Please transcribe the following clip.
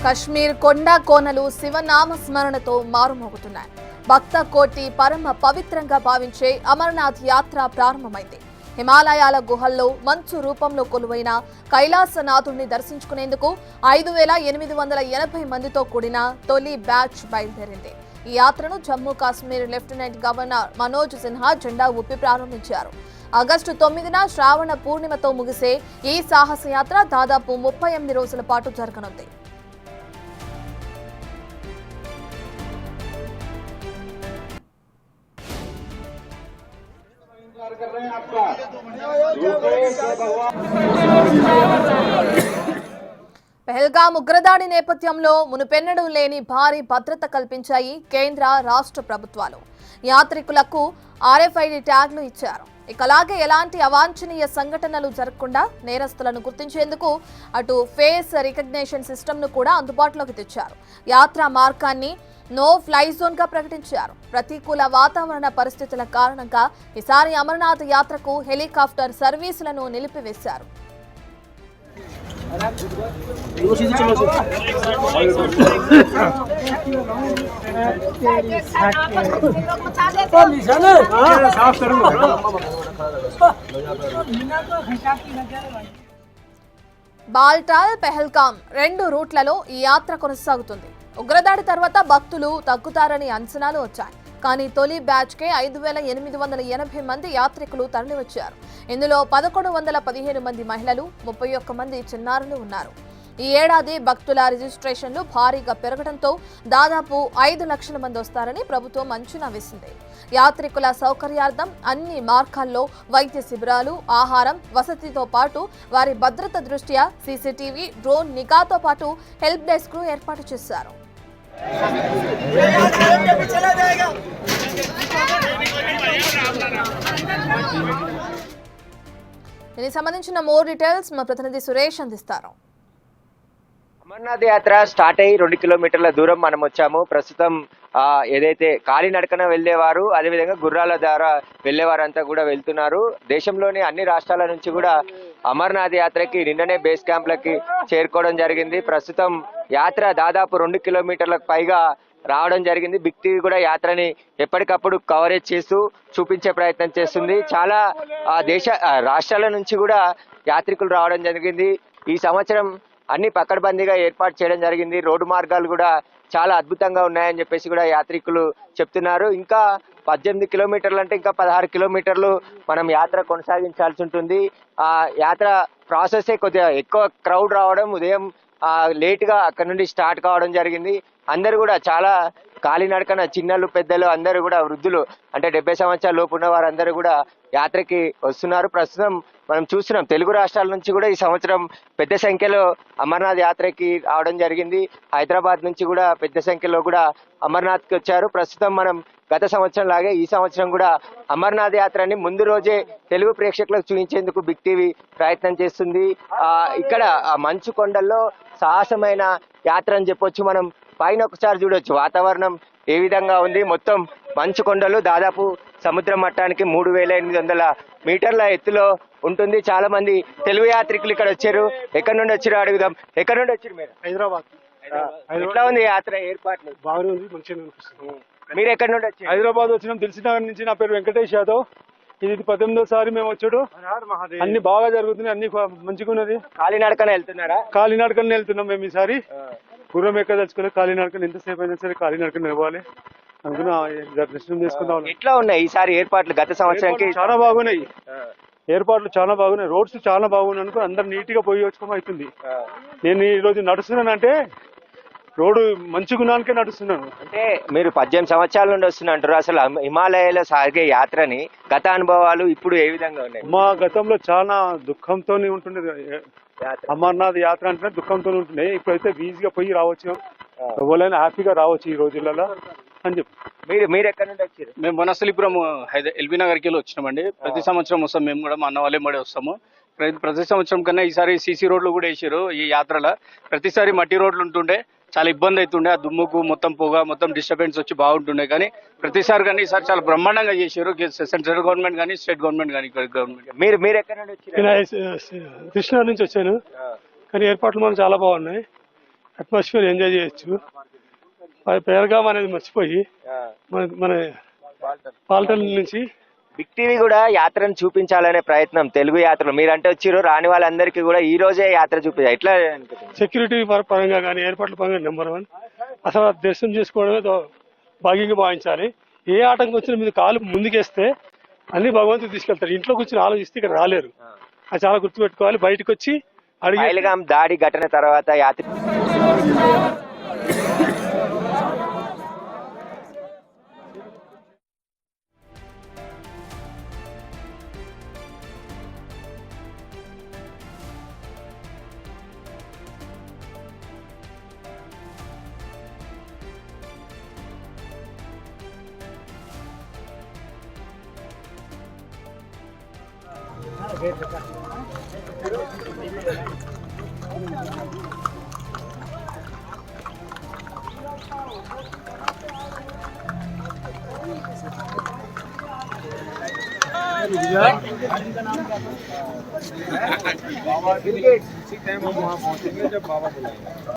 కశ్మీర్ కొండ కోనలు శివనామ స్మరణతో మారుమోగుతున్నాయి. భక్త కోటి పరమ పవిత్రంగా భావించే అమర్నాథ్ యాత్ర ప్రారంభమైంది. హిమాలయాల గుహల్లో మంచు రూపంలో కొలువైన కైలాసనాథుడిని దర్శించుకునేందుకు 5,880 మందితో కూడిన తొలి బ్యాచ్ బయలుదేరింది. ఈ యాత్రను జమ్మూ కాశ్మీర్ లెఫ్టినెంట్ గవర్నర్ మనోజ్ సిన్హా జెండా ఊపి ప్రారంభించారు. ఆగస్టు 9న శ్రావణ పూర్ణిమతో ముగిసే ఈ సాహస యాత్ర దాదాపు 38 రోజుల పాటు జరగనుంది. పహల్గాం ఉగ్రదాడి నేపథ్యంలో మునుపెన్నడూ లేని భారీ భద్రత కల్పించాయి కేంద్ర రాష్ట్ర ప్రభుత్వాలు. యాత్రికులకు RFID ట్యాగ్లు ఇచ్చారు. అలాగే ఎలాంటి అవాంఛనీయ సంఘటనలు జరగకుండా నేరస్తులను గుర్తించేందుకు అటు ఫేస్ రికగ్నిషన్ సిస్టమ్ను కూడా అందుబాటులోకి తెచ్చారు. యాత్రా మార్గాన్ని నో ఫ్లై జోన్ గా ప్రకటించారు. ప్రతికూల వాతావరణ పరిస్థితుల కారణంగా ఈసారి అమర్నాథ్ యాత్రకు హెలికాప్టర్ సర్వీసులను నిలిపివేశారు. బాల్టాల్ పెహల్గాం 2 రూట్లలో ఈ యాత్ర కొనసాగుతుంది. ఉగ్రదాడి తర్వాత భక్తులు తగ్గుతారని అంచనాలు వచ్చాయి. కానీ తొలి బ్యాచ్కే 5,880 మంది యాత్రికులు తరలివచ్చారు. ఇందులో 1,115 మంది మహిళలు, 31 మంది చిన్నారులు ఉన్నారు. ఈ ఏడాది భక్తుల రిజిస్ట్రేషన్లు భారీగా పెరగడంతో దాదాపు 5 లక్షల మంది వస్తారని ప్రభుత్వం అంచనా వేసింది. యాత్రికుల సౌకర్యార్థం అన్ని మార్గాల్లో వైద్య శిబిరాలు, ఆహారం, వసతితో పాటు వారి భద్రత దృష్ట్యా CCTV, డ్రోన్ నిఘాతో పాటు హెల్ప్ డెస్క్ ఏర్పాటు చేశారు. దీనికి సంబంధించిన మోర్ డీటెయిల్స్ మా ప్రతినిధి సురేష్ అందిస్తారు. అమర్నాథ్ యాత్ర స్టార్ట్ అయ్యి 2 కిలోమీటర్ల దూరం మనం వచ్చాము. ప్రస్తుతం ఏదైతే కాలినడకన వెళ్లేవారు, అదేవిధంగా గుర్రాల ద్వారా వెళ్లేవారంతా కూడా వెళ్తున్నారు. దేశంలోని అన్ని రాష్ట్రాల నుంచి కూడా అమర్నాథ్ యాత్రకి నిన్ననే బేస్ క్యాంప్లకి చేరుకోవడం జరిగింది. ప్రస్తుతం యాత్ర దాదాపు 2 కిలోమీటర్లకు పైగా రావడం జరిగింది. బిగ్ టీవీ కూడా యాత్రని ఎప్పటికప్పుడు కవరేజ్ చేస్తూ చూపించే ప్రయత్నం చేస్తుంది. చాలా రాష్ట్రాల నుంచి కూడా యాత్రికులు రావడం జరిగింది. ఈ సంవత్సరం అన్ని పకడ్బందీగా ఏర్పాటు చేయడం జరిగింది. రోడ్డు మార్గాలు కూడా చాలా అద్భుతంగా ఉన్నాయని చెప్పేసి కూడా యాత్రికులు చెప్తున్నారు. ఇంకా 18 కిలోమీటర్లు అంటే ఇంకా 16 కిలోమీటర్లు మనం యాత్ర కొనసాగించాల్సి ఉంటుంది. ఆ యాత్ర ప్రాసెసే కొద్దిగా ఎక్కువ క్రౌడ్ రావడం, ఉదయం లేట్ గా అక్కడ నుండి స్టార్ట్ కావడం జరిగింది. అందరూ కూడా చాలా కాలినడకన చిన్నలు, పెద్దలు అందరూ కూడా, వృద్ధులు అంటే 70 సంవత్సరాల లోపు ఉన్న వారందరూ కూడా యాత్రకి వస్తున్నారు. ప్రస్తుతం మనం చూస్తున్నాం తెలుగు రాష్ట్రాల నుంచి కూడా ఈ సంవత్సరం పెద్ద సంఖ్యలో అమర్నాథ్ యాత్రకి రావడం జరిగింది. హైదరాబాద్ నుంచి కూడా పెద్ద సంఖ్యలో కూడా అమర్నాథ్కి వచ్చారు. ప్రస్తుతం మనం గత సంవత్సరం లాగే ఈ సంవత్సరం కూడా అమర్నాథ్ యాత్రని ముందు రోజే తెలుగు ప్రేక్షకులకు చూపించేందుకు బిగ్ టీవీ ప్రయత్నం చేస్తుంది. ఇక్కడ మంచు కొండల్లో సాహసమైన యాత్ర అని చెప్పొచ్చు. మనం పైన ఒకసారి చూడొచ్చు వాతావరణం ఏ విధంగా ఉంది. మొత్తం మంచు కొండలు దాదాపు సముద్ర మట్టానికి 3,800 మీటర్ల ఎత్తులో ఉంటుంది. చాలా మంది తెలుగు యాత్రికులు ఇక్కడ వచ్చారు. ఎక్కడి నుండి వచ్చారు అడుగుదాం. ఎక్కడి నుండి వచ్చారు మీరు? హైదరాబాద్. ఎట్లా ఉంది యాత్ర ఏర్పాట్లు? బాగానే ఉంది, మంచిగా అనిపిస్తుంది. మీరు ఎక్కడి నుండి వచ్చారు? హైదరాబాద్ వచ్చినాం, దిల్సుఖ్నగర్ నుంచి. నా పేరు వెంకటేష్ యాదవ్. ఇది 18వ మేము వచ్చాడు. అన్ని బాగా జరుగుతున్నాయి, అన్ని మంచిగా ఉన్నది. కాలినడకన వెళ్తున్నారా? కాలినడకన వెళ్తున్నాం మేము ఈసారి. గుర్రం ఎక్కడ తెచ్చుకుని కాలినడకన ఎంతసేపు అయినా సరే కాలినడకన నిలవాలి అనుకున్నా. దర్శనం చేసుకుందాం. ఎట్లా ఉన్నాయి ఈసారి ఏర్పాట్లు? గత సంవత్సరానికి చాలా బాగున్నాయి ఏర్పాట్లు, చాలా బాగున్నాయి. రోడ్స్ చాలా బాగున్నాయి అనుకుని అందరు నీట్ గా పోయి వచ్చుకోవడం అవుతుంది. నేను ఈ రోజు నడుస్తున్నానంటే రోడ్డు మంచి గుణానికే నడుస్తున్నాను. అంటే మీరు 18 సంవత్సరాల నుండి వస్తున్నారు. అసలు హిమాలయాలో సాగే యాత్రని గత అనుభవాలు ఇప్పుడు ఏ విధంగా ఉన్నాయి? మా గతంలో చాలా దుఃఖంతో ఉంటుండే. అమర్నాథ్ యాత్ర అంటే దుఃఖంతో ఉంటుండే. ఇప్పుడైతే ఈజీగా పోయి రావచ్చు, ఎవరైనా హ్యాపీగా రావచ్చు ఈ రోజులలో అని చెప్పి. మీరు ఎక్కడి నుండి వచ్చారు? మేము వనస్థలిపురం ఎల్బీ నగర్కి వెళ్ళి వచ్చినామండి. ప్రతి సంవత్సరం వస్తాం మేము కూడా, మా అన్న వాళ్ళే మడే వస్తాము. ప్రతి సంవత్సరం కన్నా ఈసారి సీసీ రోడ్లు కూడా వేసారు. ఈ యాత్రలో ప్రతిసారి మట్టి రోడ్లు ఉంటుండే, చాలా ఇబ్బంది అవుతుండే. ఆ దుమ్ముకు మొత్తం పొగ, మొత్తం డిస్టర్బెన్స్ వచ్చి బాగుంటుండే. కానీ ప్రతిసారి కానీ ఈసారి చాలా బ్రహ్మాండంగా చేశారు. సెంట్రల్ గవర్నమెంట్ కానీ, స్టేట్ గవర్నమెంట్ కానీ, గవర్నమెంట్. మీరు ఎక్కడ నుండి వచ్చారు? కృష్ణా నుంచి వచ్చాను. కానీ ఏర్పాట్లు మనం చాలా బాగున్నాయి. అట్మాస్ఫియర్ ఎంజాయ్ చేయొచ్చు. పెహల్గాం అనేది మర్చిపోయి మన పాల్టన్ నుంచి బిగ్ టీవీ కూడా యాత్రను చూపించాలనే ప్రయత్నం తెలుగు యాత్రలో మీరంటే వచ్చిర్రు, రాని వాళ్ళందరికీ కూడా ఈ రోజే యాత్ర చూపించాలి. ఎట్లా అనుకుంటున్నారు? సెక్యూరిటీ పరంగా కానీ ఏర్పాట్ల పరంగా నెంబర్ 1. అసలు దర్శనం చేసుకోవడమే భాగ్యంగా భావించాలి. ఏ ఆటంకం వచ్చినా మీరు కాలు ముందుకేస్తే అన్ని భగవంతుడు తీసుకెళ్తారు. ఇంట్లో కూర్చొని ఆలోచిస్తే ఇక్కడ రాలేరు. అది చాలా గుర్తుపెట్టుకోవాలి. బయటకు వచ్చి అడిగి పహల్గాం దాడి ఘటన తర్వాత యాత్ర